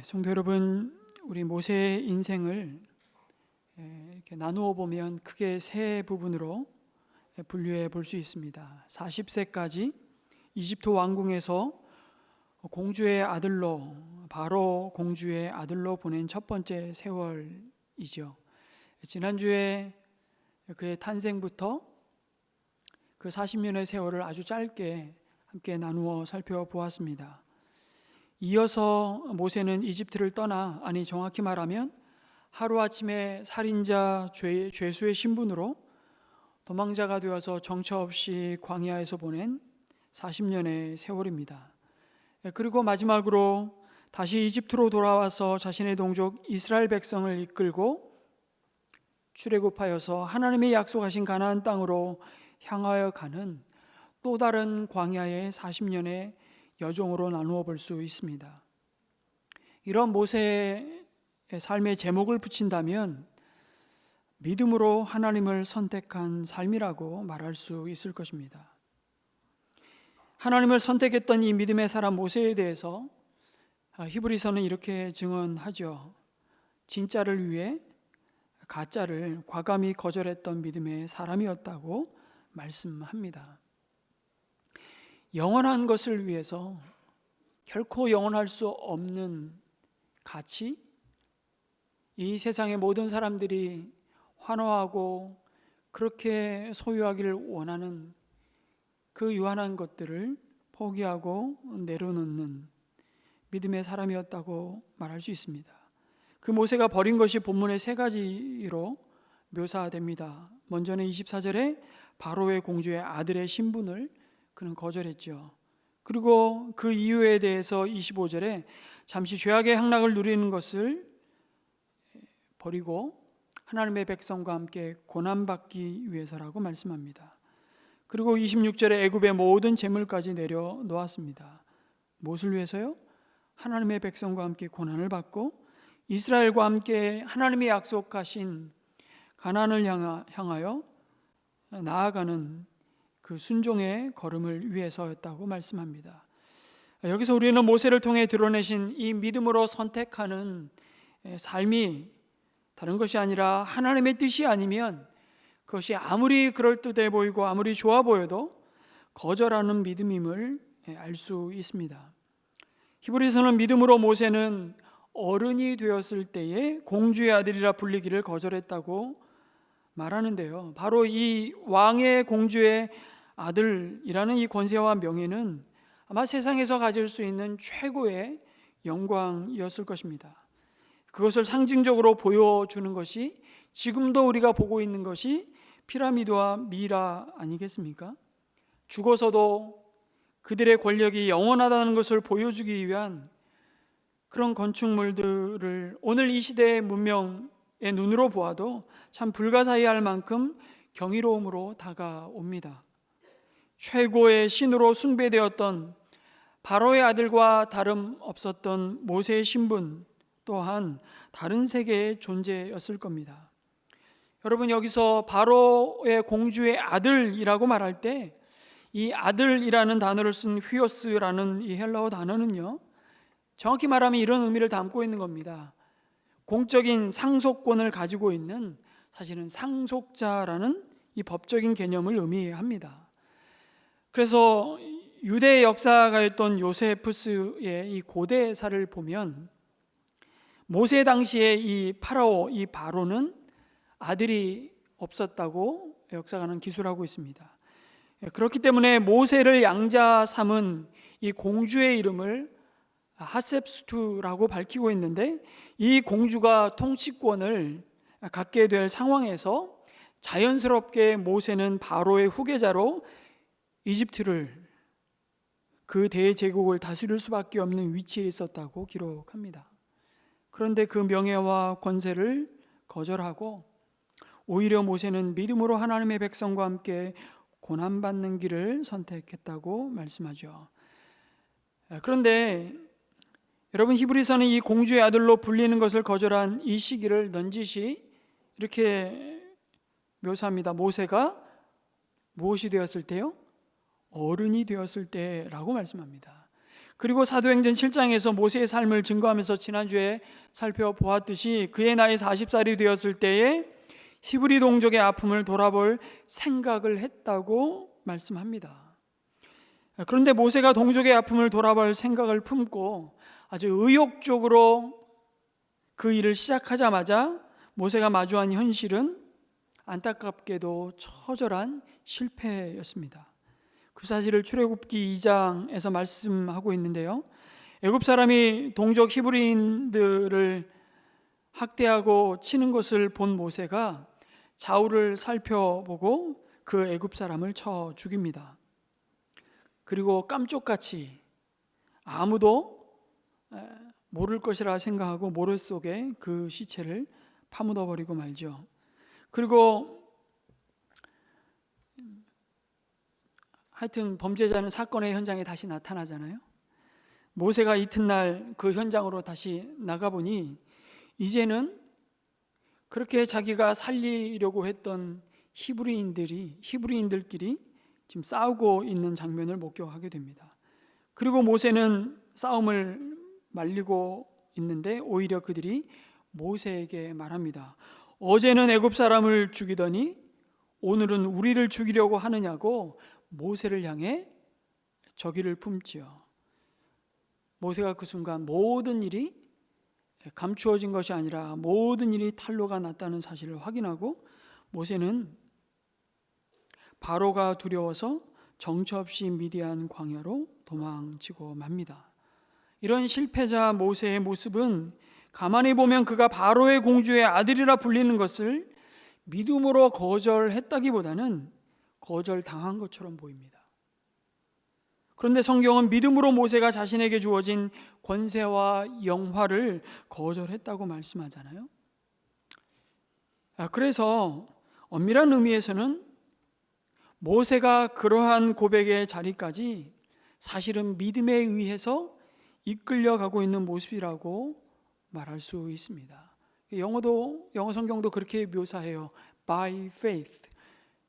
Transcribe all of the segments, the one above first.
성도 여러분, 우리 모세의 인생을 이렇게 나누어 보면 크게 세 부분으로 분류해 볼 수 있습니다. 40세까지 이집트 왕궁에서 공주의 아들로, 바로 공주의 아들로 보낸 첫 번째 세월이죠. 지난주에 그의 탄생부터 그 40년의 세월을 아주 짧게 함께 나누어 살펴보았습니다. 이어서 모세는 이집트를 떠나, 정확히 말하면 하루아침에 살인자 죄수의 신분으로 도망자가 되어서 정처 없이 광야에서 보낸 40년의 세월입니다. 그리고 마지막으로 다시 이집트로 돌아와서 자신의 동족 이스라엘 백성을 이끌고 출애굽하여서 하나님이 약속하신 가나안 땅으로 향하여 가는 또 다른 광야의 40년의 여정으로 나누어 볼 수 있습니다. 이런 모세의 삶의 제목을 붙인다면 믿음으로 하나님을 선택한 삶이라고 말할 수 있을 것입니다. 하나님을 선택했던 이 믿음의 사람 모세에 대해서 히브리서는 이렇게 증언하죠. 진짜를 위해 가짜를 과감히 거절했던 믿음의 사람이었다고 말씀합니다. 영원한 것을 위해서 결코 영원할 수 없는 가치, 이 세상의 모든 사람들이 환호하고 그렇게 소유하기를 원하는 그 유한한 것들을 포기하고 내려놓는 믿음의 사람이었다고 말할 수 있습니다. 그 모세가 버린 것이 본문의 세 가지로 묘사됩니다. 먼저는 24절에 바로의 공주의 아들의 신분을 그는 거절했죠. 그리고 그 이유에 대해서 25절에 잠시 죄악의 향락을 누리는 것을 버리고 하나님의 백성과 함께 고난받기 위해서라고 말씀합니다. 그리고 26절에 애굽의 모든 재물까지 내려놓았습니다. 무엇을 위해서요? 하나님의 백성과 함께 고난을 받고 이스라엘과 함께 하나님이 약속하신 가나안을 향하여 나아가는 그 순종의 걸음을 위해서였다고 말씀합니다. 여기서 우리는 모세를 통해 드러내신 이 믿음으로 선택하는 삶이 다른 것이 아니라 하나님의 뜻이 아니면 그것이 아무리 그럴듯해 보이고 아무리 좋아 보여도 거절하는 믿음임을 알 수 있습니다. 히브리서는 믿음으로 모세는 어른이 되었을 때에 공주의 아들이라 불리기를 거절했다고 말하는데요. 바로 이 왕의 공주의 아들이라는 이 권세와 명예는 아마 세상에서 가질 수 있는 최고의 영광이었을 것입니다. 그것을 상징적으로 보여주는 것이 지금도 우리가 보고 있는 것이 피라미드와 미라 아니겠습니까? 죽어서도 그들의 권력이 영원하다는 것을 보여주기 위한 그런 건축물들을 오늘 이 시대의 문명의 눈으로 보아도 참 불가사의할 만큼 경이로움으로 다가옵니다. 최고의 신으로 숭배되었던 바로의 아들과 다름없었던 모세의 신분 또한 다른 세계의 존재였을 겁니다. 여러분, 여기서 바로의 공주의 아들이라고 말할 때 이 아들이라는 단어를 쓴 휘오스라는 이 헬라어 단어는요, 정확히 말하면 이런 의미를 담고 있는 겁니다. 공적인 상속권을 가지고 있는, 사실은 상속자라는 이 법적인 개념을 의미합니다. 그래서 유대 역사가였던 요세푸스의 이 고대사를 보면 모세 당시에 이 파라오, 이 바로는 아들이 없었다고 역사가는 기술하고 있습니다. 그렇기 때문에 모세를 양자 삼은 이 공주의 이름을 하셉스투라고 밝히고 있는데, 이 공주가 통치권을 갖게 될 상황에서 자연스럽게 모세는 바로의 후계자로 이집트를, 그 대제국을 다스릴 수밖에 없는 위치에 있었다고 기록합니다. 그런데 그 명예와 권세를 거절하고 오히려 모세는 믿음으로 하나님의 백성과 함께 고난받는 길을 선택했다고 말씀하죠. 그런데 여러분, 히브리서는 이 공주의 아들로 불리는 것을 거절한 이 시기를 넌지시 이렇게 묘사합니다. 모세가 무엇이 되었을 때요? 어른이 되었을 때라고 말씀합니다. 그리고 사도행전 7장에서 모세의 삶을 증거하면서 지난주에 살펴보았듯이 그의 나이 40살이 되었을 때에 히브리 동족의 아픔을 돌아볼 생각을 했다고 말씀합니다. 그런데 모세가 동족의 아픔을 돌아볼 생각을 품고 아주 의욕적으로 그 일을 시작하자마자 모세가 마주한 현실은 안타깝게도 처절한 실패였습니다. 그 사실을 출애굽기 2장에서 말씀하고 있는데요, 애굽 사람이 동족 히브리인들을 학대하고 치는 것을 본 모세가 좌우를 살펴보고 그 애굽 사람을 쳐 죽입니다. 그리고 깜쪽같이 아무도 모를 것이라 생각하고 모래 속에 그 시체를 파묻어버리고 말죠. 그리고 하여튼 범죄자는 사건의 현장에 다시 나타나잖아요. 모세가 이튿날 그 현장으로 다시 나가보니 이제는 그렇게 자기가 살리려고 했던 히브리인들끼리 지금 싸우고 있는 장면을 목격하게 됩니다. 그리고 모세는 싸움을 말리고 있는데 오히려 그들이 모세에게 말합니다. 어제는 애굽 사람을 죽이더니 오늘은 우리를 죽이려고 하느냐고 모세를 향해 적의를 품지요. 모세가 그 순간 모든 일이 감추어진 것이 아니라 모든 일이 탄로가 났다는 사실을 확인하고 모세는 바로가 두려워서 정처 없이 미디안 광야로 도망치고 맙니다. 이런 실패자 모세의 모습은 가만히 보면 그가 바로의 공주의 아들이라 불리는 것을 믿음으로 거절했다기보다는 거절당한 것처럼 보입니다. 그런데 성경은 믿음으로 모세가 자신에게 주어진 권세와 영화를 거절했다고 말씀하잖아요. 그래서 엄밀한 의미에서는 모세가 그러한 고백의 자리까지 사실은 믿음에 의해서 이끌려가고 있는 모습이라고 말할 수 있습니다. 영어 성경도 그렇게 묘사해요. By faith.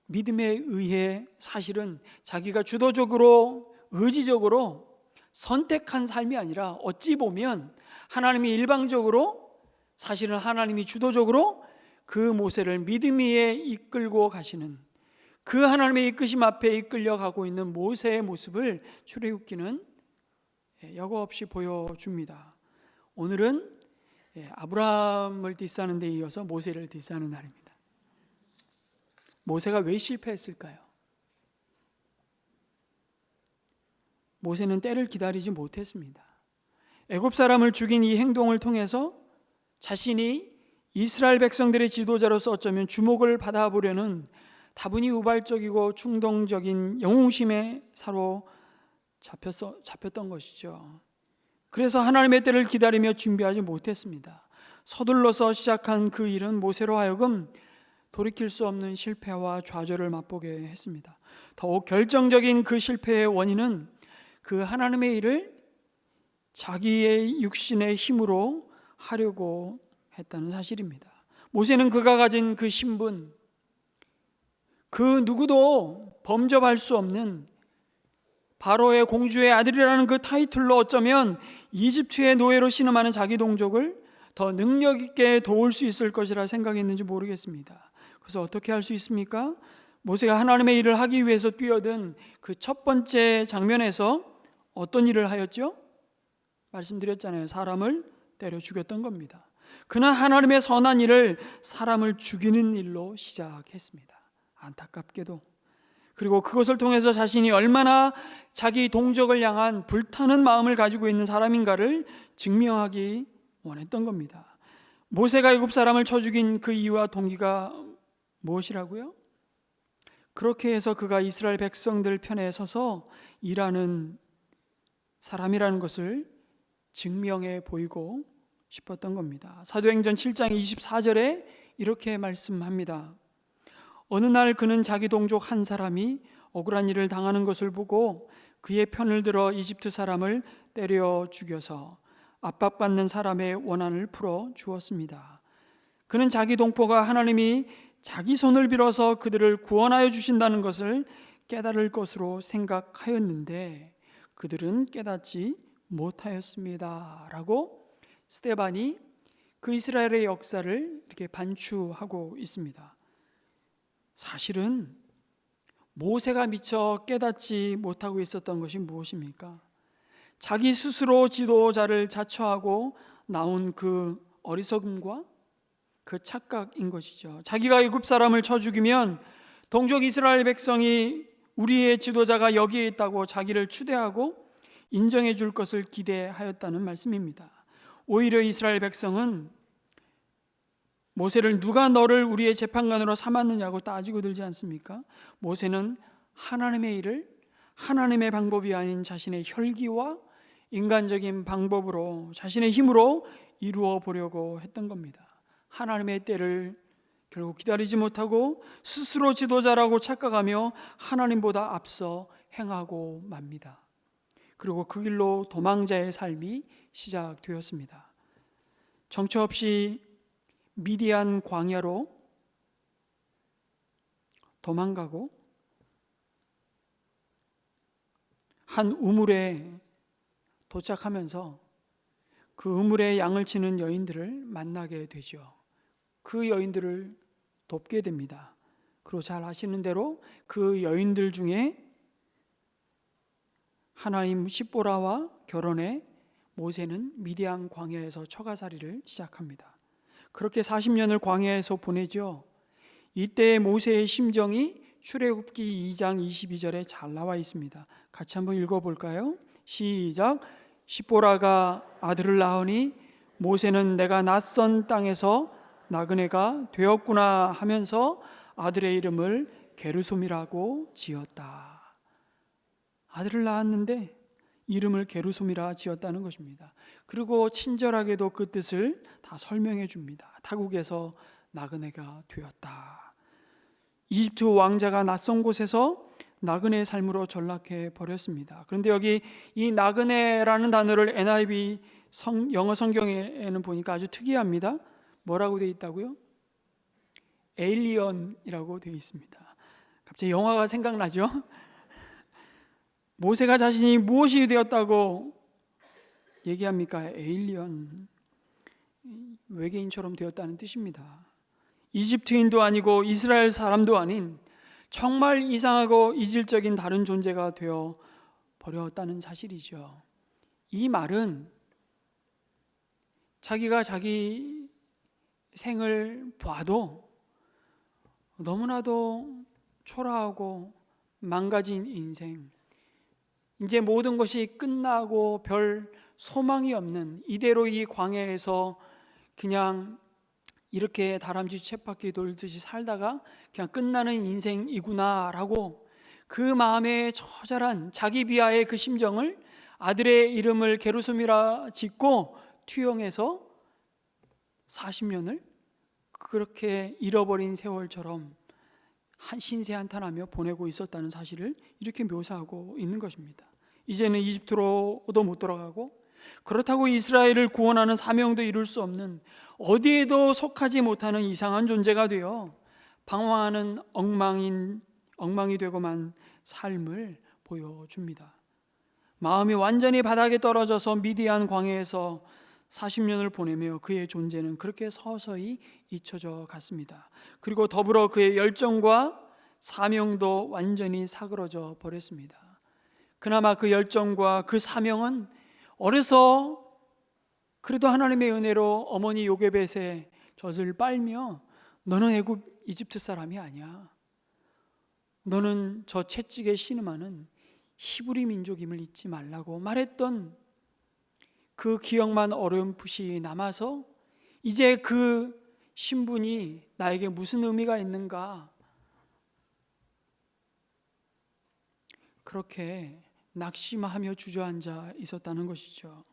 믿음에 의해 사실은 자기가 주도적으로 의지적으로 선택한 삶이 아니라 어찌 보면 하나님이 일방적으로 사실은 하나님이 주도적으로 그 모세를 믿음 위에 이끌고 가시는 그 하나님의 이끄심 앞에 이끌려가고 있는 모세의 모습을 출애굽기는 여과 없이 보여줍니다. 오늘은 아브라함을 디스하는 데 이어서 모세를 디스하는 날입니다. 모세가 왜 실패했을까요? 모세는 때를 기다리지 못했습니다. 애굽 사람을 죽인 이 행동을 통해서 자신이 이스라엘 백성들의 지도자로서 어쩌면 주목을 받아보려는 다분히 우발적이고 충동적인 영웅심에 사로잡혔던 것이죠. 그래서 하나님의 때를 기다리며 준비하지 못했습니다. 서둘러서 시작한 그 일은 모세로 하여금 돌이킬 수 없는 실패와 좌절을 맛보게 했습니다. 더욱 결정적인 그 실패의 원인은 그 하나님의 일을 자기의 육신의 힘으로 하려고 했다는 사실입니다. 모세는 그가 가진 그 신분, 그 누구도 범접할 수 없는 바로의 공주의 아들이라는 그 타이틀로 어쩌면 이집트의 노예로 신음하는 자기 동족을 더 능력 있게 도울 수 있을 것이라 생각했는지 모르겠습니다. 그래서 어떻게 할 수 있습니까? 모세가 하나님의 일을 하기 위해서 뛰어든 그 첫 번째 장면에서 어떤 일을 하였죠? 말씀드렸잖아요. 사람을 때려 죽였던 겁니다. 그는 하나님의 선한 일을 사람을 죽이는 일로 시작했습니다. 안타깝게도. 그리고 그것을 통해서 자신이 얼마나 자기 동족을 향한 불타는 마음을 가지고 있는 사람인가를 증명하기 원했던 겁니다. 모세가 애굽 사람을 쳐 죽인 그 이유와 동기가 무엇이라고요? 그렇게 해서 그가 이스라엘 백성들 편에 서서 일하는 사람이라는 것을 증명해 보이고 싶었던 겁니다. 사도행전 7장 24절에 이렇게 말씀합니다. 어느 날 그는 자기 동족 한 사람이 억울한 일을 당하는 것을 보고 그의 편을 들어 이집트 사람을 때려 죽여서 압박받는 사람의 원한을 풀어 주었습니다. 그는 자기 동포가 하나님이 자기 손을 빌어서 그들을 구원하여 주신다는 것을 깨달을 것으로 생각하였는데 그들은 깨닫지 못하였습니다 라고 스데반이 그 이스라엘의 역사를 이렇게 반추하고 있습니다. 사실은 모세가 미처 깨닫지 못하고 있었던 것이 무엇입니까? 자기 스스로 지도자를 자처하고 나온 그 어리석음과 그 착각인 것이죠. 자기가 애굽 사람을 쳐 죽이면 동족 이스라엘 백성이 우리의 지도자가 여기에 있다고 자기를 추대하고 인정해 줄 것을 기대하였다는 말씀입니다. 오히려 이스라엘 백성은 모세를 누가 너를 우리의 재판관으로 삼았느냐고 따지고 들지 않습니까? 모세는 하나님의 일을 하나님의 방법이 아닌 자신의 혈기와 인간적인 방법으로 자신의 힘으로 이루어 보려고 했던 겁니다. 하나님의 때를 결국 기다리지 못하고 스스로 지도자라고 착각하며 하나님보다 앞서 행하고 맙니다. 그리고 그 길로 도망자의 삶이 시작되었습니다. 정처 없이 미디안 광야로 도망가고 한 우물에 도착하면서 그 우물에 양을 치는 여인들을 만나게 되죠. 그 여인들을 돕게 됩니다. 그리고 잘 아시는 대로 그 여인들 중에 하나님 십보라와 결혼해 모세는 미디안 광야에서 처가살이를 시작합니다. 그렇게 40년을 광야에서 보내죠. 이때 모세의 심정이 출애굽기 2장 22절에 잘 나와 있습니다. 같이 한번 읽어볼까요? 시작. 십보라가 아들을 낳으니 모세는 내가 낯선 땅에서 나그네가 되었구나 하면서 아들의 이름을 게르솜이라고 지었다. 아들을 낳았는데 이름을 게르솜이라 지었다는 것입니다. 그리고 친절하게도 그 뜻을 다 설명해 줍니다. 타국에서 나그네가 되었다. 이집트 왕자가 낯선 곳에서 나그네의 삶으로 전락해 버렸습니다. 그런데 여기 이 나그네라는 단어를 NIV 영어 성경에는 보니까 아주 특이합니다. 뭐라고 되어 있다고요? 에일리언이라고 되어 있습니다. 갑자기 영화가 생각나죠? 모세가 자신이 무엇이 되었다고 얘기합니까? 에일리언, 외계인처럼 되었다는 뜻입니다. 이집트인도 아니고 이스라엘 사람도 아닌 정말 이상하고 이질적인 다른 존재가 되어 버렸다는 사실이죠. 이 말은 자기가 자기 생을 봐도 너무나도 초라하고 망가진 인생, 이제 모든 것이 끝나고 별 소망이 없는, 이대로 이 광야에서 그냥 이렇게 다람쥐 쳇바퀴 돌듯이 살다가 그냥 끝나는 인생이구나라고 그 마음에 처절한 자기 비하의 그 심정을 아들의 이름을 게르솜이라 짓고 투영해서 40년을 그렇게 잃어버린 세월처럼 신세한탄하며 보내고 있었다는 사실을 이렇게 묘사하고 있는 것입니다. 이제는 이집트로도 못 돌아가고 그렇다고 이스라엘을 구원하는 사명도 이룰 수 없는, 어디에도 속하지 못하는 이상한 존재가 되어 방황하는 엉망이 되고만 삶을 보여줍니다. 마음이 완전히 바닥에 떨어져서 미디안 광야에서 40년을 보내며 그의 존재는 그렇게 서서히 잊혀져 갔습니다. 그리고 더불어 그의 열정과 사명도 완전히 사그러져 버렸습니다. 그나마 그 열정과 그 사명은 어려서 그래도 하나님의 은혜로 어머니 요게벳의 젖을 빨며 너는 애굽 이집트 사람이 아니야, 너는 저 채찍에 신음하는 히브리 민족임을 잊지 말라고 말했던 그 기억만 어렴풋이 남아서 이제 그 신분이 나에게 무슨 의미가 있는가, 그렇게 낙심하며 주저앉아 있었다는 것이죠.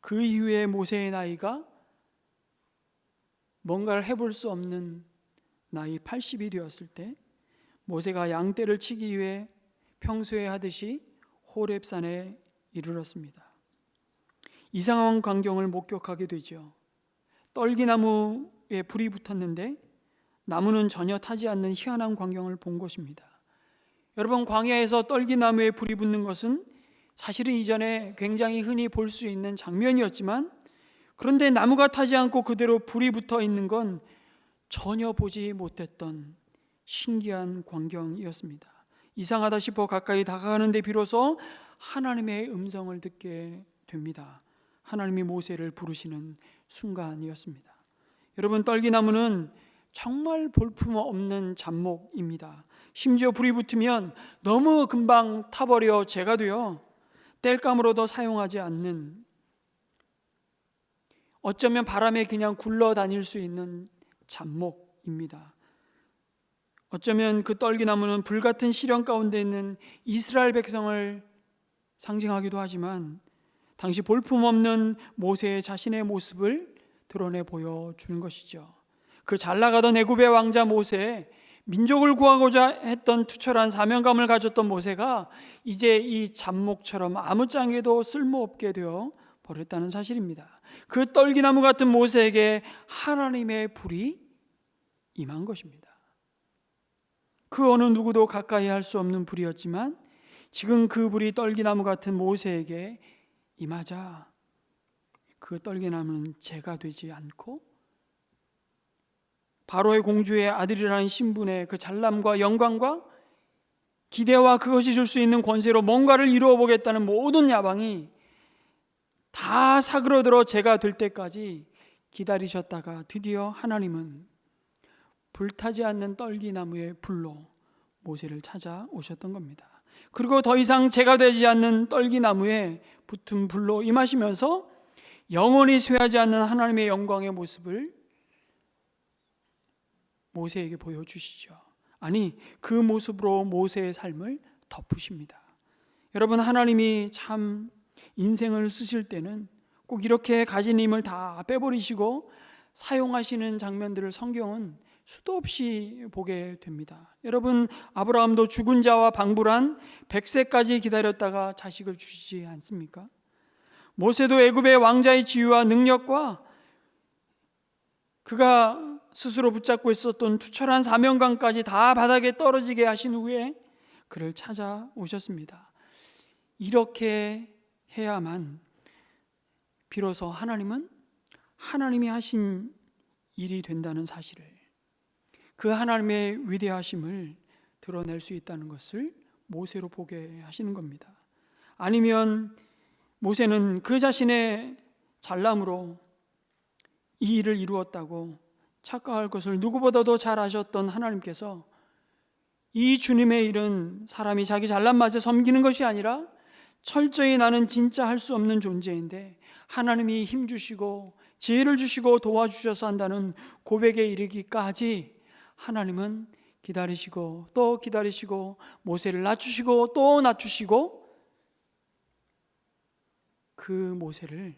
그 이후에 모세의 나이가 뭔가를 해볼 수 없는 나이 80이 되었을 때 모세가 양떼를 치기 위해 평소에 하듯이 호렙산에 이르렀습니다. 이상한 광경을 목격하게 되죠. 떨기나무에 불이 붙었는데 나무는 전혀 타지 않는 희한한 광경을 본 것입니다. 여러분, 광야에서 떨기나무에 불이 붙는 것은 사실은 이전에 굉장히 흔히 볼 수 있는 장면이었지만, 그런데 나무가 타지 않고 그대로 불이 붙어 있는 건 전혀 보지 못했던 신기한 광경이었습니다. 이상하다 싶어 가까이 다가가는데 비로소 하나님의 음성을 듣게 됩니다. 하나님이 모세를 부르시는 순간이었습니다. 여러분, 떨기나무는 정말 볼품없는 잡목입니다. 심지어 불이 붙으면 너무 금방 타버려 재가 되어 땔감으로도 사용하지 않는, 어쩌면 바람에 그냥 굴러다닐 수 있는 잡목입니다. 어쩌면 그 떨기나무는 불같은 시련 가운데 있는 이스라엘 백성을 상징하기도 하지만, 당시 볼품없는 모세의 자신의 모습을 드러내 보여주는 것이죠. 그 잘나가던 애굽의 왕자 모세, 민족을 구하고자 했던 투철한 사명감을 가졌던 모세가 이제 이 잡목처럼 아무짝에도 쓸모없게 되어 버렸다는 사실입니다. 그 떨기나무 같은 모세에게 하나님의 불이 임한 것입니다. 그 어느 누구도 가까이 할 수 없는 불이었지만, 지금 그 불이 떨기나무 같은 모세에게 임하자 그 떨기나무는 재가 되지 않고 바로의 공주의 아들이라는 신분의 그 잘남과 영광과 기대와 그것이 줄 수 있는 권세로 뭔가를 이루어 보겠다는 모든 야망이 다 사그러들어 재가 될 때까지 기다리셨다가 드디어 하나님은 불타지 않는 떨기나무의 불로 모세를 찾아오셨던 겁니다. 그리고 더 이상 재가 되지 않는 떨기나무에 붙은 불로 임하시면서 영원히 쇠하지 않는 하나님의 영광의 모습을 모세에게 보여주시죠. 아니, 그 모습으로 모세의 삶을 덮으십니다. 여러분, 하나님이 참 인생을 쓰실 때는 꼭 이렇게 가진 힘을 다 빼버리시고 사용하시는 장면들을 성경은 수도 없이 보게 됩니다. 여러분, 아브라함도 죽은 자와 방불한 100세까지 기다렸다가 자식을 주시지 않습니까? 모세도 애굽의 왕자의 지위와 능력과 그가 스스로 붙잡고 있었던 투철한 사명감까지 다 바닥에 떨어지게 하신 후에 그를 찾아오셨습니다. 이렇게 해야만 비로소 하나님은 하나님이 하신 일이 된다는 사실을, 그 하나님의 위대하심을 드러낼 수 있다는 것을 모세로 보게 하시는 겁니다. 아니면 모세는 그 자신의 잘남으로 이 일을 이루었다고 착각할 것을 누구보다도 잘 아셨던 하나님께서 이 주님의 일은 사람이 자기 잘난 맛에 섬기는 것이 아니라 철저히 나는 진짜 할 수 없는 존재인데 하나님이 힘 주시고 지혜를 주시고 도와주셔서 한다는 고백에 이르기까지 하나님은 기다리시고 또 기다리시고 모세를 낮추시고 또 낮추시고 그 모세를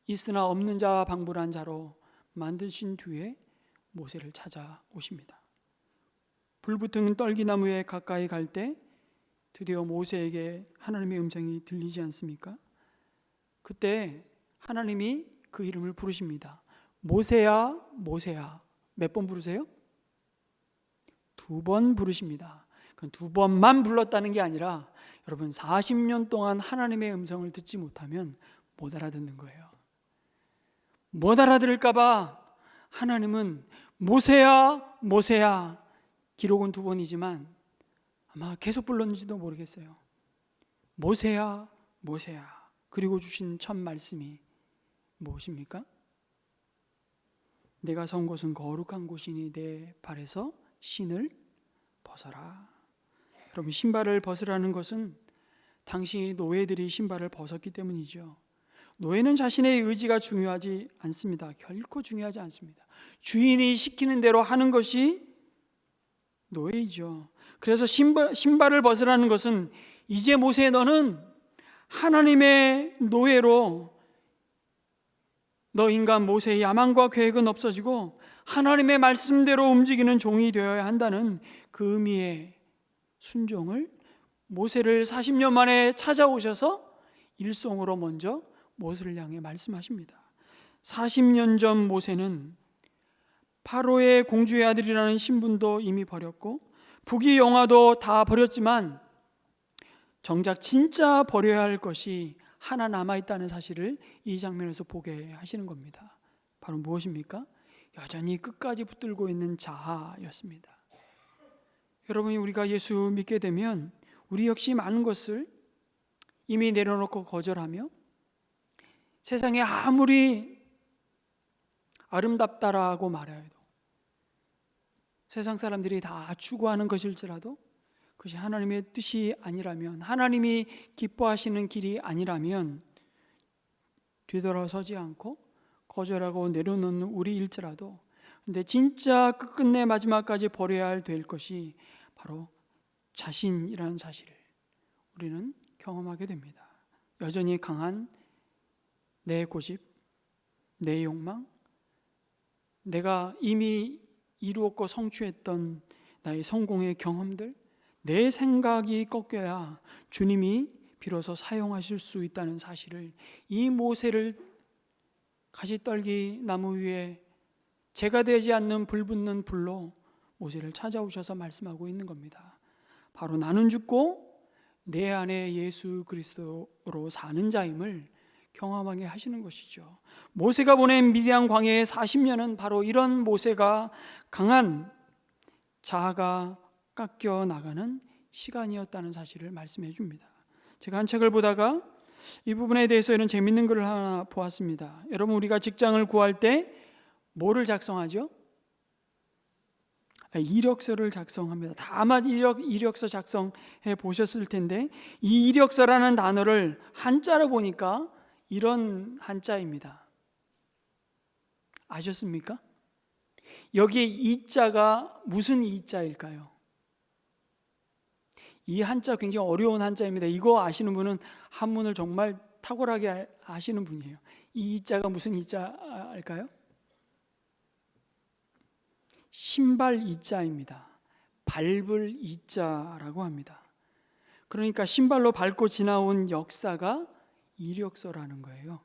있으나 없는 자와 방불한 자로 만드신 뒤에 모세를 찾아오십니다. 불붙은 떨기나무에 가까이 갈 때 드디어 모세에게 하나님의 음성이 들리지 않습니까? 그때 하나님이 그 이름을 부르십니다. 모세야, 모세야. 몇 번 부르세요? 2번 부르십니다. 그건 2번만 불렀다는 게 아니라 여러분 40년 동안 하나님의 음성을 듣지 못하면 못 알아듣는 거예요. 못 알아들을까 봐 하나님은 모세야, 모세야. 기록은 2번이지만 아마 계속 불렀는지도 모르겠어요. 모세야, 모세야. 그리고 주신 첫 말씀이 무엇입니까? 내가 선 곳은 거룩한 곳이니 내 발에서 신을 벗어라. 여러분, 신발을 벗으라는 것은 당시 노예들이 신발을 벗었기 때문이죠. 노예는 자신의 의지가 중요하지 않습니다. 결코 중요하지 않습니다. 주인이 시키는 대로 하는 것이 노예이죠. 그래서 신발을 벗으라는 것은 이제 모세 너는 하나님의 노예로, 너 인간 모세의 야망과 계획은 없어지고 하나님의 말씀대로 움직이는 종이 되어야 한다는 그 의미의 순종을 모세를 40년 만에 찾아오셔서 일송으로 먼저 모세를 향해 말씀하십니다. 40년 전 모세는 파로의 공주의 아들이라는 신분도 이미 버렸고 부귀 영화도 다 버렸지만 정작 진짜 버려야 할 것이 하나 남아있다는 사실을 이 장면에서 보게 하시는 겁니다. 바로 무엇입니까? 여전히 끝까지 붙들고 있는 자아였습니다. 여러분이 우리가 예수 믿게 되면 우리 역시 많은 것을 이미 내려놓고 거절하며 세상에 아무리 아름답다라고 말해도, 세상 사람들이 다 추구하는 것일지라도 그것이 하나님의 뜻이 아니라면, 하나님이 기뻐하시는 길이 아니라면 뒤돌아서지 않고 거절하고 내려놓는 우리일지라도, 근데 진짜 끝끝내 마지막까지 버려야 될 것이 바로 자신이라는 사실을 우리는 경험하게 됩니다. 여전히 강한 내 고집, 내 욕망, 내가 이미 이루었고 성취했던 나의 성공의 경험들, 내 생각이 꺾여야 주님이 비로소 사용하실 수 있다는 사실을, 이 모세를 가시떨기 나무 위에 재가 되지 않는 불붙는 불로 모세를 찾아오셔서 말씀하고 있는 겁니다. 바로 나는 죽고 내 안에 예수 그리스도로 사는 자임을 경험하게 하시는 것이죠. 모세가 보낸 미디안 광야의 40년은 바로 이런 모세가 강한 자아가 깎여 나가는 시간이었다는 사실을 말씀해 줍니다. 제가 한 책을 보다가 이 부분에 대해서 이런 재밌는 글을 하나 보았습니다. 여러분, 우리가 직장을 구할 때 뭐를 작성하죠? 이력서를 작성합니다. 다 아마 이력서 작성해 보셨을 텐데, 이 이력서라는 단어를 한자로 보니까 이런 한자입니다. 아셨습니까? 여기에 이자가 무슨 이자일까요? 이 한자 굉장히 어려운 한자입니다. 이거 아시는 분은 한문을 정말 탁월하게 아시는 분이에요. 이 이자가 무슨 이자일까요? 신발 이자입니다. 밟을 이자라고 합니다. 그러니까 신발로 밟고 지나온 역사가 이력서라는 거예요.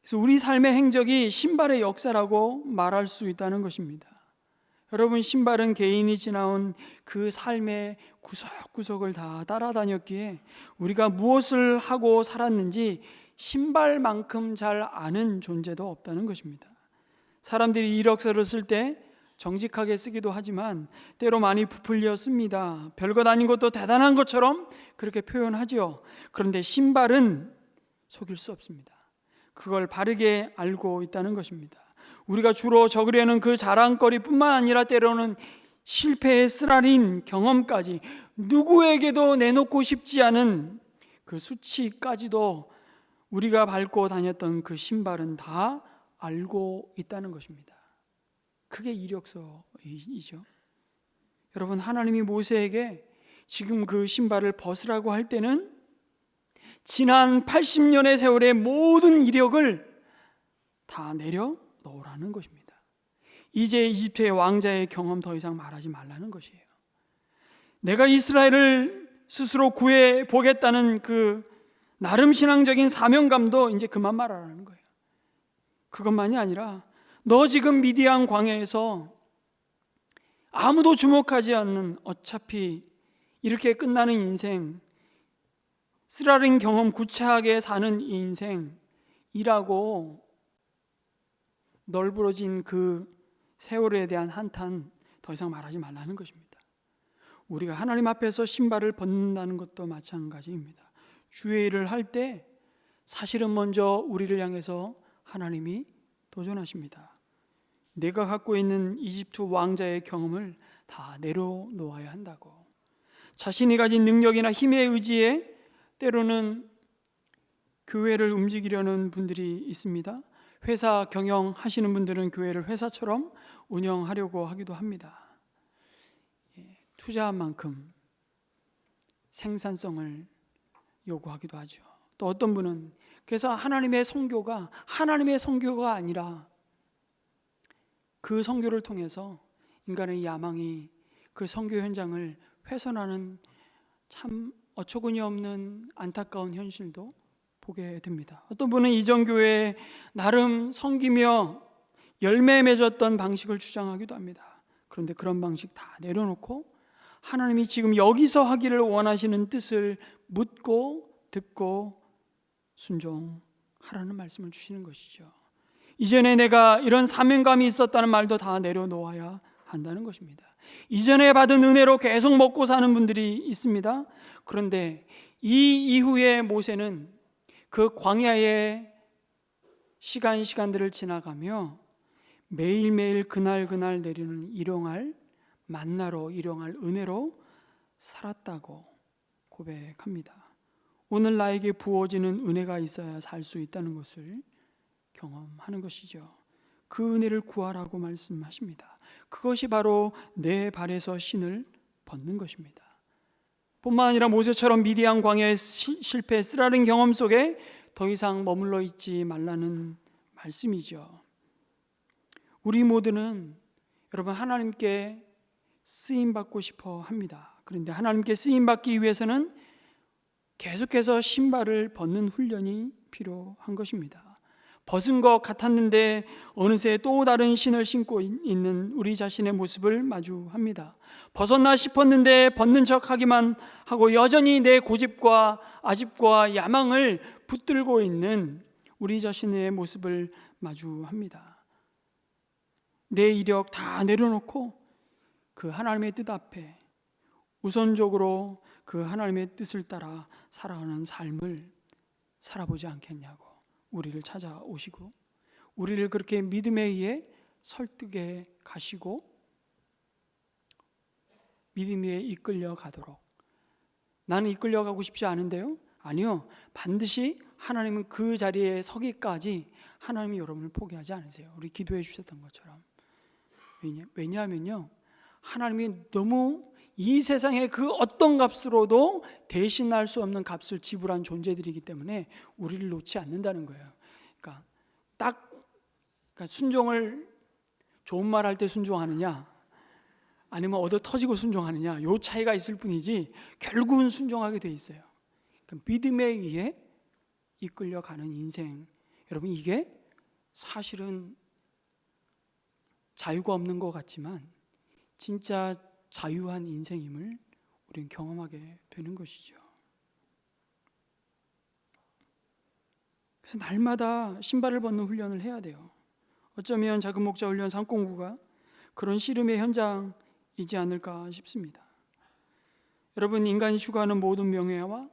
그래서 우리 삶의 행적이 신발의 역사라고 말할 수 있다는 것입니다. 여러분, 신발은 개인이 지나온 그 삶의 구석구석을 다 따라다녔기에 우리가 무엇을 하고 살았는지 신발만큼 잘 아는 존재도 없다는 것입니다. 사람들이 이력서를 쓸 때 정직하게 쓰기도 하지만 때로 많이 부풀려 씁니다. 별것 아닌 것도 대단한 것처럼 그렇게 표현하죠. 그런데 신발은 속일 수 없습니다. 그걸 바르게 알고 있다는 것입니다. 우리가 주로 적으려는 그 자랑거리뿐만 아니라 때로는 실패의 쓰라린 경험까지, 누구에게도 내놓고 싶지 않은 그 수치까지도 우리가 밟고 다녔던 그 신발은 다 알고 있다는 것입니다. 그게 이력서이죠. 여러분, 하나님이 모세에게 지금 그 신발을 벗으라고 할 때는 지난 80년의 세월의 모든 이력을 다 내려놓으라는 것입니다. 이제 이집트의 왕자의 경험 더 이상 말하지 말라는 것이에요. 내가 이스라엘을 스스로 구해 보겠다는 그 나름 신앙적인 사명감도 이제 그만 말하라는 거예요. 그것만이 아니라 너 지금 미디안 광야에서 아무도 주목하지 않는, 어차피 이렇게 끝나는 인생, 쓰라린 경험 구차하게 사는 이 인생이라고 널브러진 그 세월에 대한 한탄 더 이상 말하지 말라는 것입니다. 우리가 하나님 앞에서 신발을 벗는다는 것도 마찬가지입니다. 주의 일을 할 때 사실은 먼저 우리를 향해서 하나님이 도전하십니다. 내가 갖고 있는 이집트 왕자의 경험을 다 내려놓아야 한다고. 자신이 가진 능력이나 힘의 의지에 때로는 교회를 움직이려는 분들이 있습니다. 회사 경영하시는 분들은 교회를 회사처럼 운영하려고 하기도 합니다. 투자한 만큼 생산성을 요구하기도 하죠. 또 어떤 분은 그래서 하나님의 선교가 아니라 그 선교를 통해서 인간의 야망이 그 선교 현장을 훼손하는 참 어처구니 없는 안타까운 현실도 보게 됩니다. 어떤 분은 이전 교회에 나름 섬기며 열매 맺었던 방식을 주장하기도 합니다. 그런데 그런 방식 다 내려놓고 하나님이 지금 여기서 하기를 원하시는 뜻을 묻고 듣고 순종하라는 말씀을 주시는 것이죠. 이전에 내가 이런 사명감이 있었다는 말도 다 내려놓아야 한다는 것입니다. 이전에 받은 은혜로 계속 먹고 사는 분들이 있습니다. 그런데 이 이후에 모세는 그 광야의 시간들을 지나가며 매일매일 그날 내리는 일용할 만나로 일용할 은혜로 살았다고 고백합니다. 오늘 나에게 부어지는 은혜가 있어야 살 수 있다는 것을 경험하는 것이죠. 그 은혜를 구하라고 말씀하십니다. 그것이 바로 내 발에서 신을 벗는 것입니다. 뿐만 아니라 모세처럼 미디안 광야의 실패 쓰라린 경험 속에 더 이상 머물러 있지 말라는 말씀이죠. 우리 모두는 여러분 하나님께 쓰임받고 싶어 합니다. 그런데 하나님께 쓰임받기 위해서는 계속해서 신발을 벗는 훈련이 필요한 것입니다. 벗은 것 같았는데 어느새 또 다른 신을 신고 있는 우리 자신의 모습을 마주합니다. 벗었나 싶었는데 벗는 척하기만 하고 여전히 내 고집과 아집과 야망을 붙들고 있는 우리 자신의 모습을 마주합니다. 내 이력 다 내려놓고 그 하나님의 뜻 앞에 우선적으로 그 하나님의 뜻을 따라 살아가는 삶을 살아보지 않겠냐고 우리를 찾아오시고 우리를 그렇게 믿음에 의해 설득해 가시고 믿음에 이끌려 가도록. 나는 이끌려가고 싶지 않은데요? 아니요, 반드시 하나님은 그 자리에 서기까지 하나님이 여러분을 포기하지 않으세요. 우리 기도해 주셨던 것처럼. 왜냐하면요, 하나님이 너무 이 세상의 그 어떤 값으로도 대신할 수 없는 값을 지불한 존재들이기 때문에 우리를 놓지 않는다는 거예요. 그러니까 순종을 좋은 말 할 때 순종하느냐 아니면 얻어 터지고 순종하느냐, 요 차이가 있을 뿐이지 결국은 순종하게 돼 있어요. 그러니까 믿음에 의해 이끌려가는 인생, 여러분 이게 사실은 자유가 없는 것 같지만 진짜 자유한 인생임을 우리는 경험하게 되는 것이죠. 그래서 날마다 신발을 벗는 훈련을 해야 돼요. 어쩌면 작은 목자 훈련 상공부가 그런 씨름의 현장이지 않을까 싶습니다. 여러분, 인간이 추구하는 모든 명예와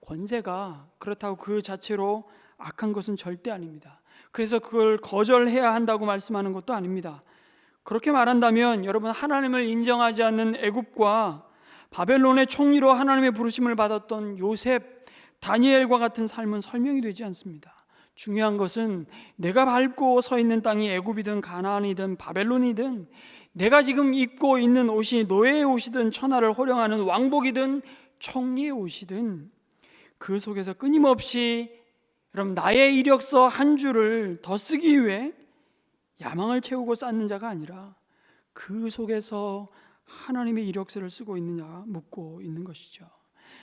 권세가 그렇다고 그 자체로 악한 것은 절대 아닙니다. 그래서 그걸 거절해야 한다고 말씀하는 것도 아닙니다. 그렇게 말한다면 여러분, 하나님을 인정하지 않는 애굽과 바벨론의 총리로 하나님의 부르심을 받았던 요셉, 다니엘과 같은 삶은 설명이 되지 않습니다. 중요한 것은 내가 밟고 서 있는 땅이 애굽이든 가나안이든 바벨론이든 내가 지금 입고 있는 옷이 노예의 옷이든 천하를 호령하는 왕복이든 총리의 옷이든 그 속에서 끊임없이 여러분 나의 이력서 한 줄을 더 쓰기 위해 야망을 채우고 쌓는 자가 아니라 그 속에서 하나님의 이력서를 쓰고 있느냐 묻고 있는 것이죠.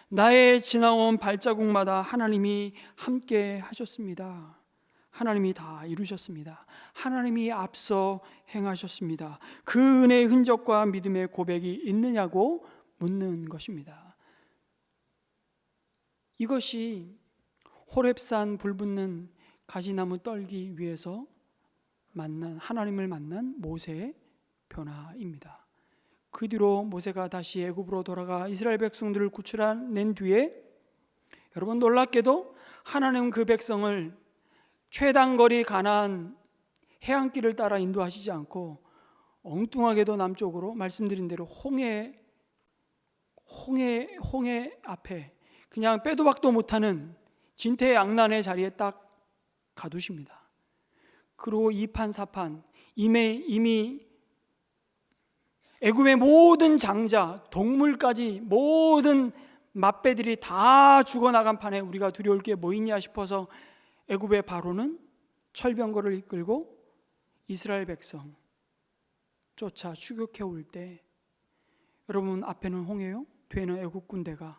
나의 지나온 발자국마다 하나님이 함께 하셨습니다. 하나님이 다 이루셨습니다. 하나님이 앞서 행하셨습니다. 그 은혜의 흔적과 믿음의 고백이 있느냐고 묻는 것입니다. 이것이 호렙산 불붙는 가지나무 떨기 위해서 하나님을 만난 모세의 변화입니다. 그 뒤로 모세가 다시 애굽으로 돌아가 이스라엘 백성들을 구출해낸 뒤에 여러분 놀랍게도 하나님은 그 백성을 최단거리 가나안 해안길을 따라 인도하시지 않고 엉뚱하게도 남쪽으로 말씀드린 대로 홍해 앞에 그냥 빼도 박도 못하는 진퇴양난의 자리에 딱 가두십니다. 그리고 이판사판 이미 애굽의 모든 장자, 동물까지 모든 맛배들이 다 죽어나간 판에 우리가 두려울 게 뭐 있냐 싶어서 애굽의 바로는 철병거를 이끌고 이스라엘 백성 쫓아 추격해 올 때 여러분 앞에는 홍해요, 뒤에는 애굽 군대가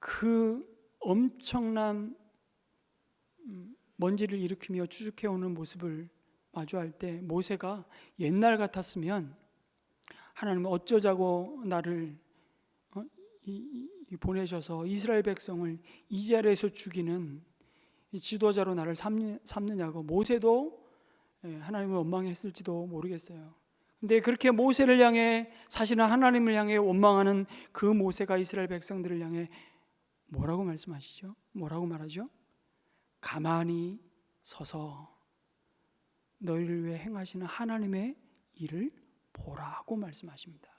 그 엄청난 먼지를 일으키며 추격해 오는 모습을 마주할 때 모세가 옛날 같았으면 하나님 어쩌자고 나를 보내셔서 이스라엘 백성을 이 자리에서 죽이는 지도자로 나를 삼느냐고 모세도 하나님을 원망했을지도 모르겠어요. 근데 그렇게 모세를 향해, 사실은 하나님을 향해 원망하는 그 모세가 이스라엘 백성들을 향해 뭐라고 말씀하시죠? 뭐라고 말하죠? 가만히 서서 너희를 위해 행하시는 하나님의 일을 보라고 말씀하십니다.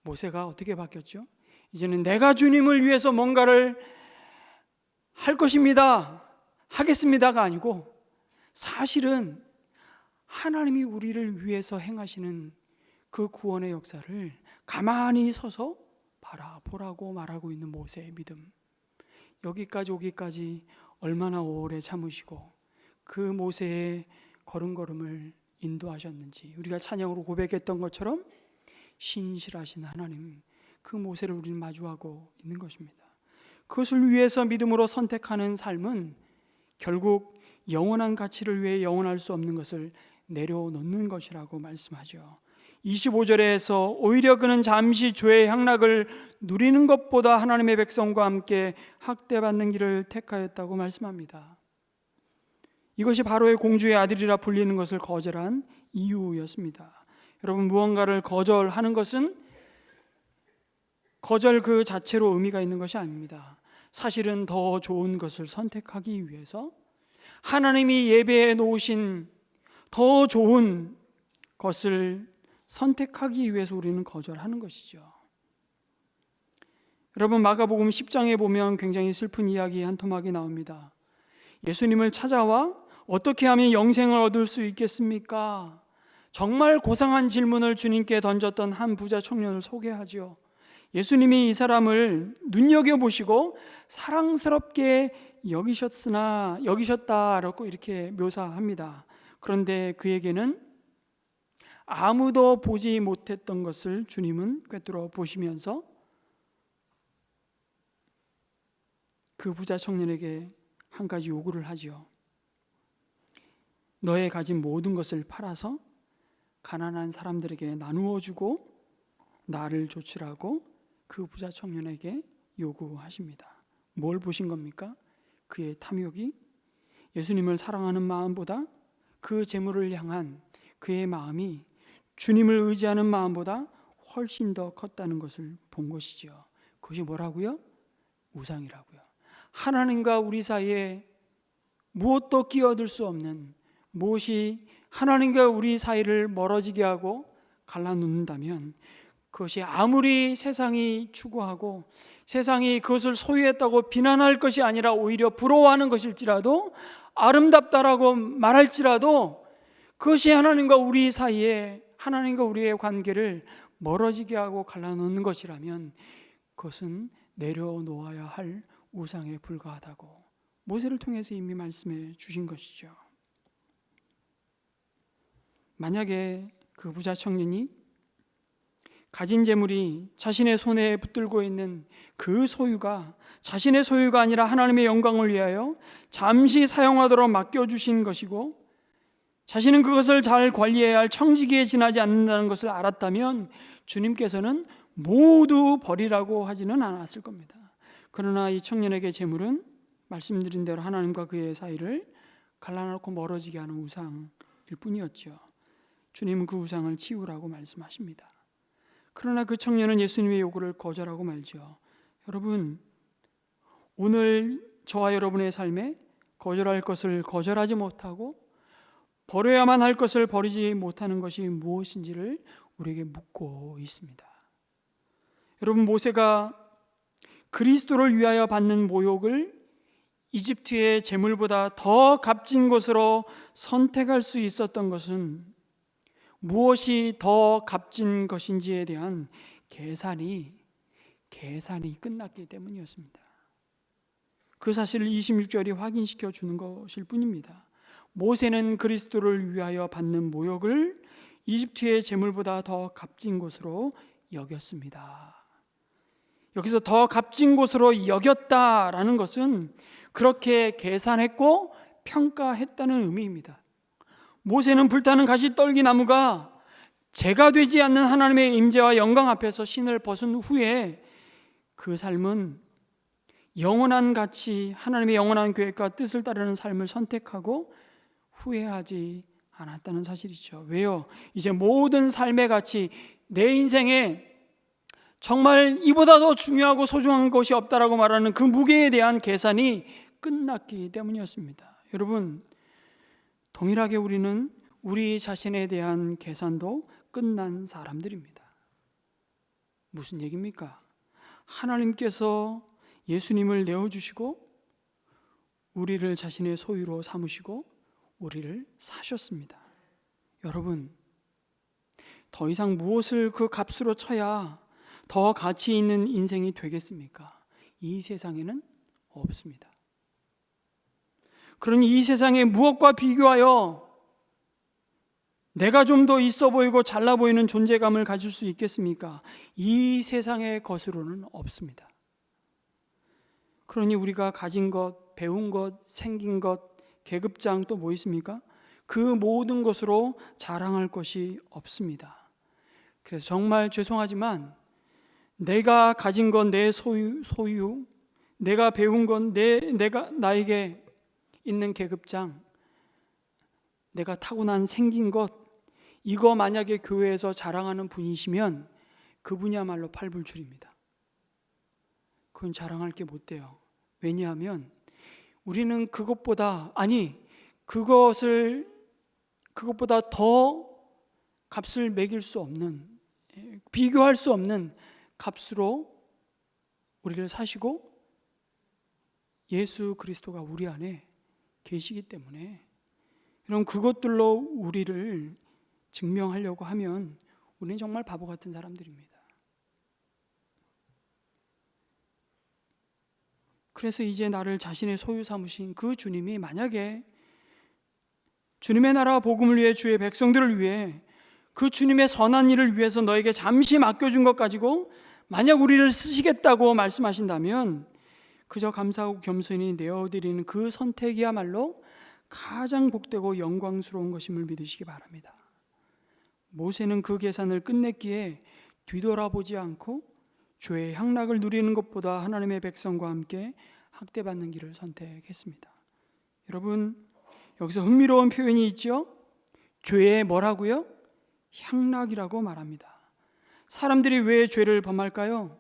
모세가 어떻게 바뀌었죠? 이제는 내가 주님을 위해서 뭔가를 할 것입니다, 하겠습니다가 아니고 사실은 하나님이 우리를 위해서 행하시는 그 구원의 역사를 가만히 서서 바라보라고 말하고 있는 모세의 믿음. 여기까지 오기까지 얼마나 오래 참으시고 그 모세의 걸음걸음을 인도하셨는지, 우리가 찬양으로 고백했던 것처럼 신실하신 하나님, 그 모세를 우리는 마주하고 있는 것입니다. 그것을 위해서 믿음으로 선택하는 삶은 결국 영원한 가치를 위해 영원할 수 없는 것을 내려놓는 것이라고 말씀하죠. 25절에서 오히려 그는 잠시 죄의 향락을 누리는 것보다 하나님의 백성과 함께 학대받는 길을 택하였다고 말씀합니다. 이것이 바로의 공주의 아들이라 불리는 것을 거절한 이유였습니다. 여러분, 무언가를 거절하는 것은 거절 그 자체로 의미가 있는 것이 아닙니다. 사실은 더 좋은 것을 선택하기 위해서 하나님이 예배해 놓으신 더 좋은 것을 선택하기 위해서 우리는 거절하는 것이죠. 여러분, 마가복음 10장에 보면 굉장히 슬픈 이야기 한 토막이 나옵니다. 예수님을 찾아와 어떻게 하면 영생을 얻을 수 있겠습니까? 정말 고상한 질문을 주님께 던졌던 한 부자 청년을 소개하죠. 예수님이 이 사람을 눈여겨보시고 사랑스럽게 여기셨다라고 이렇게 묘사합니다. 그런데 그에게는 아무도 보지 못했던 것을 주님은 꿰뚫어 보시면서 그 부자 청년에게 한 가지 요구를 하죠. 너의 가진 모든 것을 팔아서 가난한 사람들에게 나누어 주고 나를 좇으라고 그 부자 청년에게 요구하십니다. 뭘 보신 겁니까? 그의 탐욕이 예수님을 사랑하는 마음보다 그 재물을 향한 그의 마음이 주님을 의지하는 마음보다 훨씬 더 컸다는 것을 본 것이죠. 그것이 뭐라고요? 우상이라고요. 하나님과 우리 사이에 무엇도 끼어들 수 없는, 무엇이 하나님과 우리 사이를 멀어지게 하고 갈라놓는다면 그것이 아무리 세상이 추구하고 세상이 그것을 소유했다고 비난할 것이 아니라 오히려 부러워하는 것일지라도, 아름답다라고 말할지라도 그것이 하나님과 우리 사이에, 하나님과 우리의 관계를 멀어지게 하고 갈라놓는 것이라면 그것은 내려놓아야 할 우상에 불과하다고 모세를 통해서 이미 말씀해 주신 것이죠. 만약에 그 부자 청년이 가진 재물이 자신의 손에 붙들고 있는 그 소유가 자신의 소유가 아니라 하나님의 영광을 위하여 잠시 사용하도록 맡겨주신 것이고 자신은 그것을 잘 관리해야 할 청지기에 지나지 않는다는 것을 알았다면 주님께서는 모두 버리라고 하지는 않았을 겁니다. 그러나 이 청년에게 재물은 말씀드린 대로 하나님과 그의 사이를 갈라놓고 멀어지게 하는 우상일 뿐이었죠. 주님은 그 우상을 치우라고 말씀하십니다. 그러나 그 청년은 예수님의 요구를 거절하고 말죠. 여러분, 오늘 저와 여러분의 삶에 거절할 것을 거절하지 못하고 버려야만 할 것을 버리지 못하는 것이 무엇인지를 우리에게 묻고 있습니다. 여러분, 모세가 그리스도를 위하여 받는 모욕을 이집트의 재물보다 더 값진 것으로 선택할 수 있었던 것은 무엇이 더 값진 것인지에 대한 계산이 끝났기 때문이었습니다. 그 사실을 26절이 확인시켜 주는 것일 뿐입니다. 모세는 그리스도를 위하여 받는 모욕을 이집트의 재물보다 더 값진 것으로 여겼습니다. 여기서 더 값진 것으로 여겼다라는 것은 그렇게 계산했고 평가했다는 의미입니다. 모세는 불타는 가시떨기 나무가 죄가 되지 않는 하나님의 임재와 영광 앞에서 신을 벗은 후에 그 삶은 영원한 가치, 하나님의 영원한 계획과 뜻을 따르는 삶을 선택하고 후회하지 않았다는 사실이죠. 왜요? 이제 모든 삶의 가치, 내 인생에 정말 이보다 더 중요하고 소중한 것이 없다라고 말하는 그 무게에 대한 계산이 끝났기 때문이었습니다. 여러분, 동일하게 우리는 우리 자신에 대한 계산도 끝난 사람들입니다. 무슨 얘기입니까? 하나님께서 예수님을 내어주시고 우리를 자신의 소유로 삼으시고 우리를 사셨습니다. 여러분, 더 이상 무엇을 그 값으로 쳐야 더 가치 있는 인생이 되겠습니까? 이 세상에는 없습니다. 그러니 이 세상에 무엇과 비교하여 내가 좀 더 있어 보이고 잘나 보이는 존재감을 가질 수 있겠습니까? 이 세상의 것으로는 없습니다. 그러니 우리가 가진 것, 배운 것, 생긴 것, 계급장 또 뭐 있습니까? 그 모든 것으로 자랑할 것이 없습니다. 그래서 정말 죄송하지만 내가 가진 건 내 소유, 내가 배운 건 나에게 있는 계급장, 내가 타고난 생긴 것, 이거 만약에 교회에서 자랑하는 분이시면 그분이야말로 팔불출입니다. 그건 자랑할 게 못 돼요. 왜냐하면 우리는 그것보다 더 값을 매길 수 없는, 비교할 수 없는 값으로 우리를 사시고 예수 그리스도가 우리 안에 계시기 때문에, 그럼 그것들로 우리를 증명하려고 하면 우리는 정말 바보 같은 사람들입니다. 그래서 이제 나를 자신의 소유 삼으신 그 주님이 만약에 주님의 나라 복음을 위해 주의 백성들을 위해 그 주님의 선한 일을 위해서 너에게 잠시 맡겨준 것 가지고 만약 우리를 쓰시겠다고 말씀하신다면 그저 감사하고 겸손히 내어드리는 그 선택이야말로 가장 복되고 영광스러운 것임을 믿으시기 바랍니다. 모세는 그 계산을 끝냈기에 뒤돌아보지 않고 죄의 향락을 누리는 것보다 하나님의 백성과 함께 학대받는 길을 선택했습니다. 여러분, 여기서 흥미로운 표현이 있죠? 죄의 뭐라고요? 향락이라고 말합니다. 사람들이 왜 죄를 범할까요?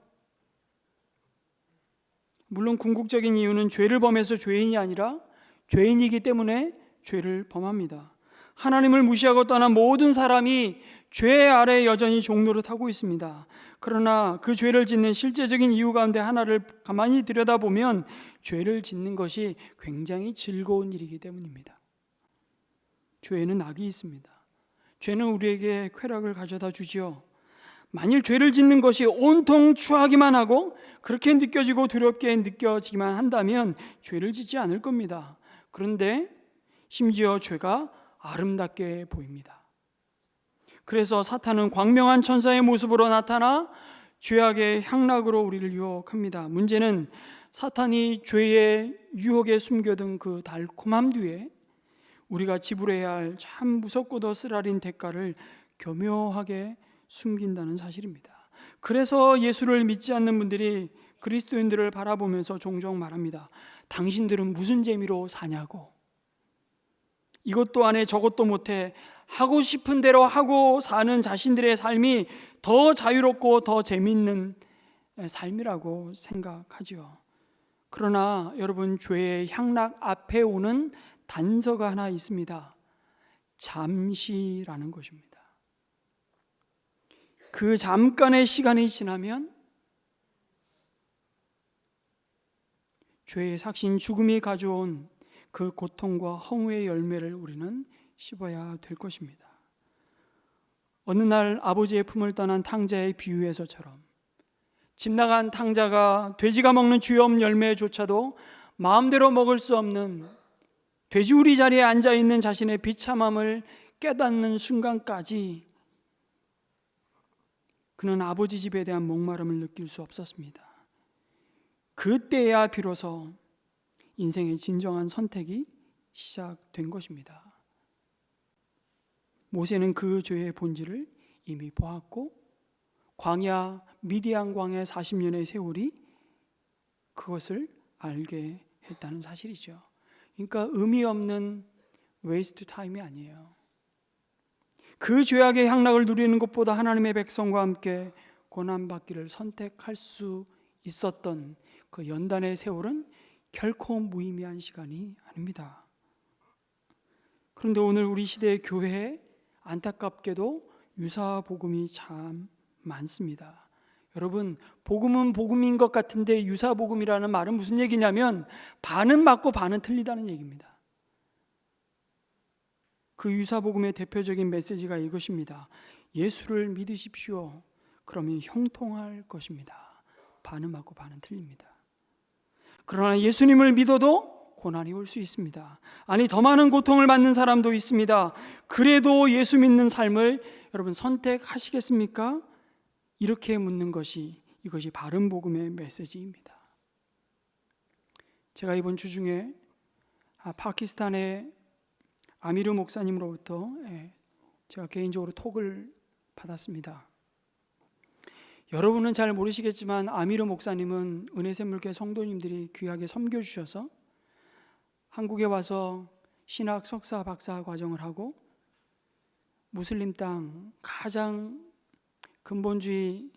물론 궁극적인 이유는 죄를 범해서 죄인이 아니라 죄인이기 때문에 죄를 범합니다. 하나님을 무시하고 떠난 모든 사람이 죄 아래 여전히 종노릇하고 있습니다. 그러나 그 죄를 짓는 실제적인 이유 가운데 하나를 가만히 들여다보면 죄를 짓는 것이 굉장히 즐거운 일이기 때문입니다. 죄에는 악이 있습니다. 죄는 우리에게 쾌락을 가져다 주지요. 만일 죄를 짓는 것이 온통 추하기만 하고 그렇게 느껴지고 두렵게 느껴지기만 한다면 죄를 짓지 않을 겁니다. 그런데 심지어 죄가 아름답게 보입니다. 그래서 사탄은 광명한 천사의 모습으로 나타나 죄악의 향락으로 우리를 유혹합니다. 문제는 사탄이 죄의 유혹에 숨겨둔 그 달콤함 뒤에 우리가 지불해야 할 참 무섭고도 쓰라린 대가를 교묘하게 숨긴다는 사실입니다. 그래서 예수를 믿지 않는 분들이 그리스도인들을 바라보면서 종종 말합니다. 당신들은 무슨 재미로 사냐고. 이것도 안 해 저것도 못해 하고 싶은 대로 하고 사는 자신들의 삶이 더 자유롭고 더 재미있는 삶이라고 생각하죠. 그러나 여러분, 죄의 향락 앞에 오는 단서가 하나 있습니다. 잠시라는 것입니다. 그 잠깐의 시간이 지나면 죄의 삭신 죽음이 가져온 그 고통과 허무의 열매를 우리는 씹어야 될 것입니다. 어느 날 아버지의 품을 떠난 탕자의 비유에서처럼 집 나간 탕자가 돼지가 먹는 주염 열매조차도 마음대로 먹을 수 없는 돼지우리 자리에 앉아있는 자신의 비참함을 깨닫는 순간까지 그는 아버지 집에 대한 목마름을 느낄 수 없었습니다. 그때야 비로소 인생의 진정한 선택이 시작된 것입니다. 모세는 그 죄의 본질을 이미 보았고 광야 미디안 광야 40년의 세월이 그것을 알게 했다는 사실이죠. 그러니까 의미 없는 웨이스트 타임이 아니에요. 그 죄악의 향락을 누리는 것보다 하나님의 백성과 함께 고난받기를 선택할 수 있었던 그 연단의 세월은 결코 무의미한 시간이 아닙니다. 그런데 오늘 우리 시대의 교회에 안타깝게도 유사 복음이 참 많습니다. 여러분, 복음은 복음인 것 같은데 유사 복음이라는 말은 무슨 얘기냐면 반은 맞고 반은 틀리다는 얘기입니다. 그 유사 복음의 대표적인 메시지가 이것입니다. 예수를 믿으십시오. 그러면 형통할 것입니다. 반은 맞고 반은 틀립니다. 그러나 예수님을 믿어도 고난이 올 수 있습니다. 아니, 더 많은 고통을 받는 사람도 있습니다. 그래도 예수 믿는 삶을 여러분 선택하시겠습니까? 이렇게 묻는 것이 이것이 바른 복음의 메시지입니다. 제가 이번 주 중에 파키스탄의 아미르 목사님으로부터 제가 개인적으로 톡을 받았습니다. 여러분은 잘 모르시겠지만 아미르 목사님은 은혜샘물교회 성도님들이 귀하게 섬겨주셔서 한국에 와서 신학 석사 박사 과정을 하고 무슬림 땅 가장 근본주의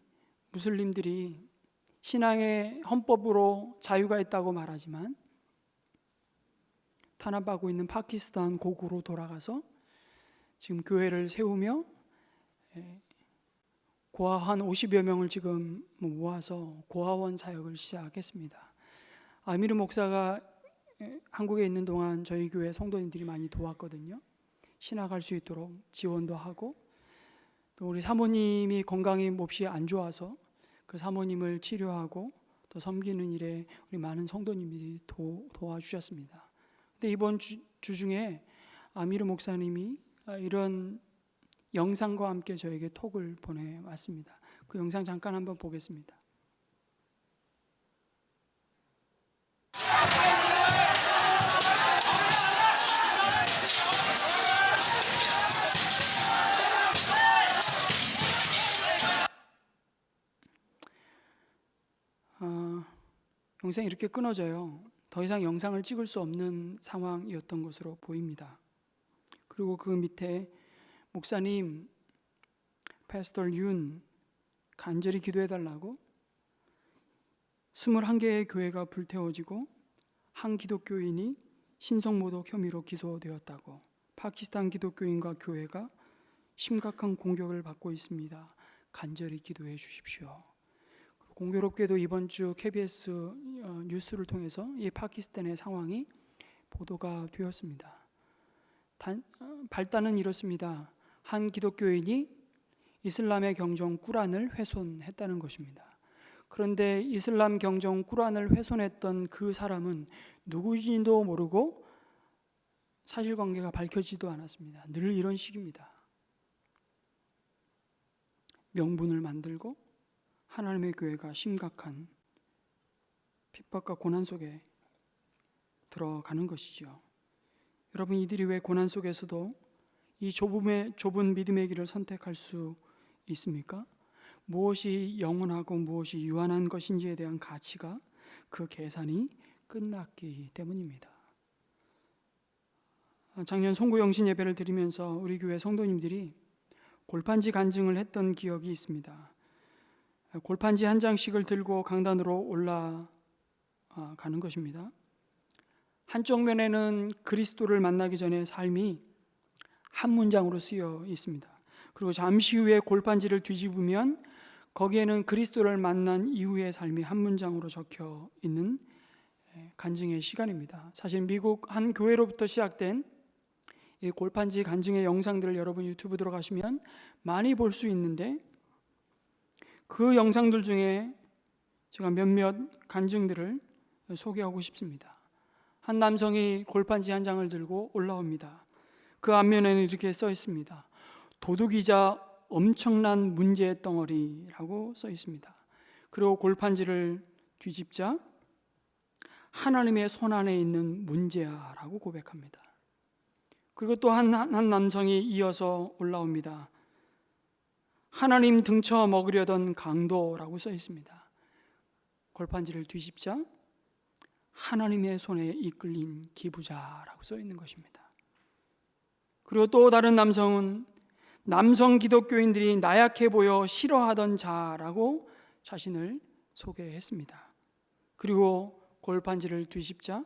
무슬림들이 신앙의 헌법으로 자유가 있다고 말하지만 탄압하고 있는 파키스탄 고국으로 돌아가서 지금 교회를 세우며 고아 한 50여 명을 지금 모아서 고아원 사역을 시작했습니다. 아미르 목사가 한국에 있는 동안 저희 교회 성도님들이 많이 도왔거든요. 신학할 수 있도록 지원도 하고, 또 우리 사모님이 건강이 몹시 안 좋아서 그 사모님을 치료하고 또 섬기는 일에 우리 많은 성도님들이 도와주셨습니다. 근데 이번 주 중에 아미르 목사님이 이런 영상과 함께 저에게 톡을 보내왔습니다. 그 영상 잠깐 한번 보겠습니다. 영상이 이렇게 끊어져요. 더 이상 영상을 찍을 수 없는 상황이었던 것으로 보입니다. 그리고 그 밑에 목사님, 패스터 윤 간절히 기도해달라고 21개의 교회가 불태워지고 한 기독교인이 신성모독 혐의로 기소되었다고, 파키스탄 기독교인과 교회가 심각한 공격을 받고 있습니다. 간절히 기도해 주십시오. 공교롭게도 이번 주 KBS 뉴스를 통해서 이 파키스탄의 상황이 보도가 되었습니다. 발단은 이렇습니다. 한 기독교인이 이슬람의 경전 꾸란을 훼손했다는 것입니다. 그런데 이슬람 경전 꾸란을 훼손했던 그 사람은 누구인지도 모르고 사실관계가 밝혀지지도 않았습니다. 늘 이런 식입니다. 명분을 만들고 하나님의 교회가 심각한 핍박과 고난 속에 들어가는 것이죠. 여러분, 이들이 왜 고난 속에서도 이 좁은 믿음의 길을 선택할 수 있습니까? 무엇이 영원하고 무엇이 유한한 것인지에 대한 가치가, 그 계산이 끝났기 때문입니다. 작년 송구영신 예배를 드리면서 우리 교회 성도님들이 골판지 간증을 했던 기억이 있습니다. 골판지 한 장씩을 들고 강단으로 올라가는 것입니다. 한쪽 면에는 그리스도를 만나기 전에 삶이 한 문장으로 쓰여 있습니다. 그리고 잠시 후에 골판지를 뒤집으면 거기에는 그리스도를 만난 이후의 삶이 한 문장으로 적혀 있는 간증의 시간입니다. 사실 미국 한 교회로부터 시작된 이 골판지 간증의 영상들을 여러분 유튜브 들어가시면 많이 볼 수 있는데, 그 영상들 중에 제가 몇몇 간증들을 소개하고 싶습니다. 한 남성이 골판지 한 장을 들고 올라옵니다. 그 앞면에는 이렇게 써 있습니다. 도둑이자 엄청난 문제의 덩어리라고 써 있습니다. 그리고 골판지를 뒤집자 하나님의 손 안에 있는 문제야라고 고백합니다. 그리고 또 한 남성이 이어서 올라옵니다. 하나님 등쳐 먹으려던 강도라고 써 있습니다. 골판지를 뒤집자 하나님의 손에 이끌린 기부자라고 써 있는 것입니다. 그리고 또 다른 남성은 남성 기독교인들이 나약해 보여 싫어하던 자라고 자신을 소개했습니다. 그리고 골판지를 뒤집자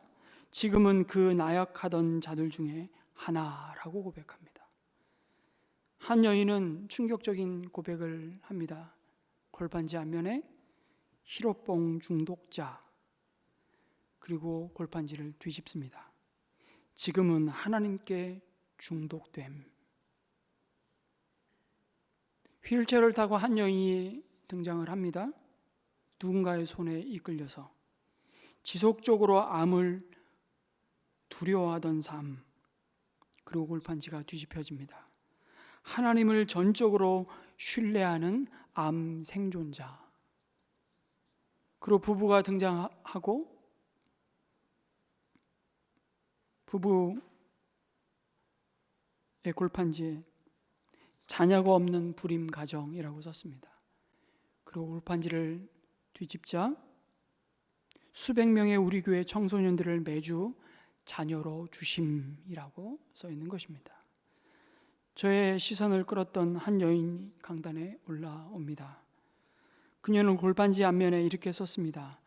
지금은 그 나약하던 자들 중에 하나라고 고백합니다. 한 여인은 충격적인 고백을 합니다. 골판지 앞면에 히로뽕 중독자, 그리고 골판지를 뒤집습니다. 지금은 하나님께 중독됨. 휠체어를 타고 한 여인이 등장을 합니다. 누군가의 손에 이끌려서 지속적으로 암을 두려워하던 삶, 그리고 골판지가 뒤집혀집니다. 하나님을 전적으로 신뢰하는 암 생존자. 그리고 부부가 등장하고 부부의 골판지에 자녀가 없는 불임 가정이라고 썼습니다. 그리고 골판지를 뒤집자 수백 명의 우리 교회 청소년들을 매주 자녀로 주심이라고 써 있는 것입니다. 저의 시선을 끌었던 한 여인이 강단에 올라옵니다. 그녀는 골판지 앞면에 이렇게 썼습니다.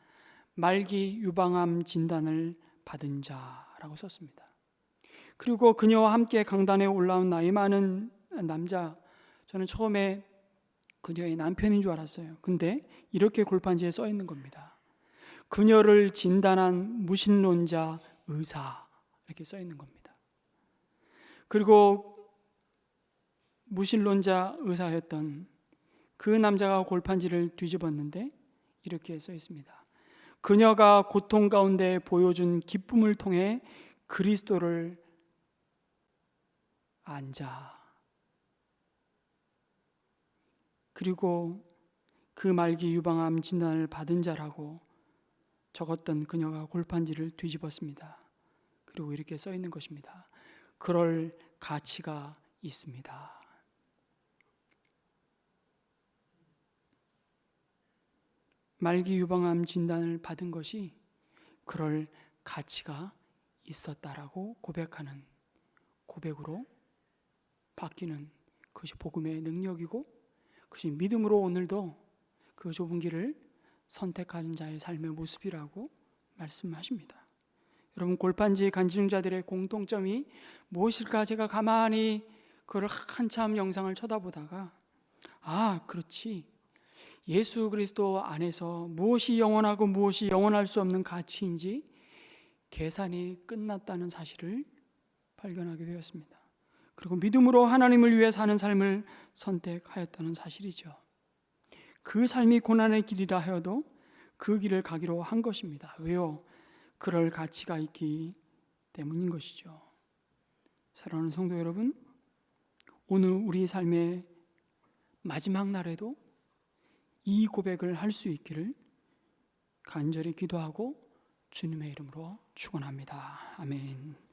말기 유방암 진단을 받은 자라고 썼습니다. 그리고 그녀와 함께 강단에 올라온 나이 많은 남자, 저는 처음에 그녀의 남편인 줄 알았어요. 근데 이렇게 골판지에 써 있는 겁니다. 그녀를 진단한 무신론자 의사, 이렇게 써 있는 겁니다. 그리고 무신론자 의사였던 그 남자가 골판지를 뒤집었는데 이렇게 써 있습니다. 그녀가 고통 가운데 보여준 기쁨을 통해 그리스도를 안 자. 그리고 그 말기 유방암 진단을 받은 자라고 적었던 그녀가 골판지를 뒤집었습니다. 그리고 이렇게 써 있는 것입니다. 그럴 가치가 있습니다. 말기 유방암 진단을 받은 것이 그럴 가치가 있었다라고 고백하는 고백으로 바뀌는 그것이 복음의 능력이고, 그것이 믿음으로 오늘도 그 좁은 길을 선택하는 자의 삶의 모습이라고 말씀하십니다. 여러분, 골판지 간증자들의 공통점이 무엇일까? 제가 가만히 그걸 한참 영상을 쳐다보다가 그렇지, 예수 그리스도 안에서 무엇이 영원하고 무엇이 영원할 수 없는 가치인지 계산이 끝났다는 사실을 발견하게 되었습니다. 그리고 믿음으로 하나님을 위해 사는 삶을 선택하였다는 사실이죠. 그 삶이 고난의 길이라 하여도 그 길을 가기로 한 것입니다. 왜요? 그럴 가치가 있기 때문인 것이죠. 사랑하는 성도 여러분, 오늘 우리 삶의 마지막 날에도 이 고백을 할 수 있기를 간절히 기도하고 주님의 이름으로 축원합니다. 아멘.